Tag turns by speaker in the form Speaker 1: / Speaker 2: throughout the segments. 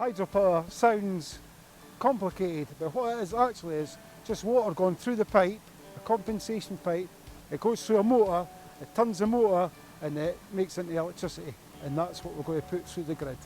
Speaker 1: Hydropower sounds complicated, but what it is actually is just water going through the pipe, a compensation pipe. It goes through a motor, it turns the motor, and it makes into electricity, and that's what we're going to put through the grid.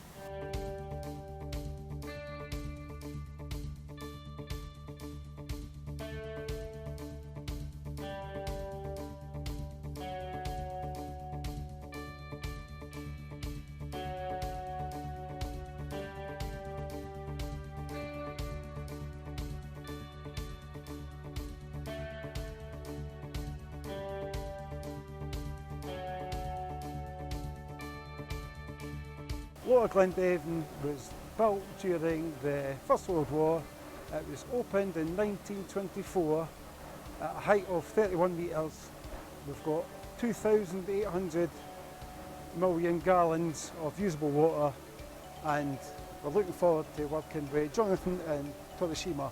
Speaker 1: Lower Glendevon was built during the First World War. It was opened in 1924 at a height of 31 metres. We've got 2,800 million gallons of usable water, and we're looking forward to working with Jonathan and Torishima.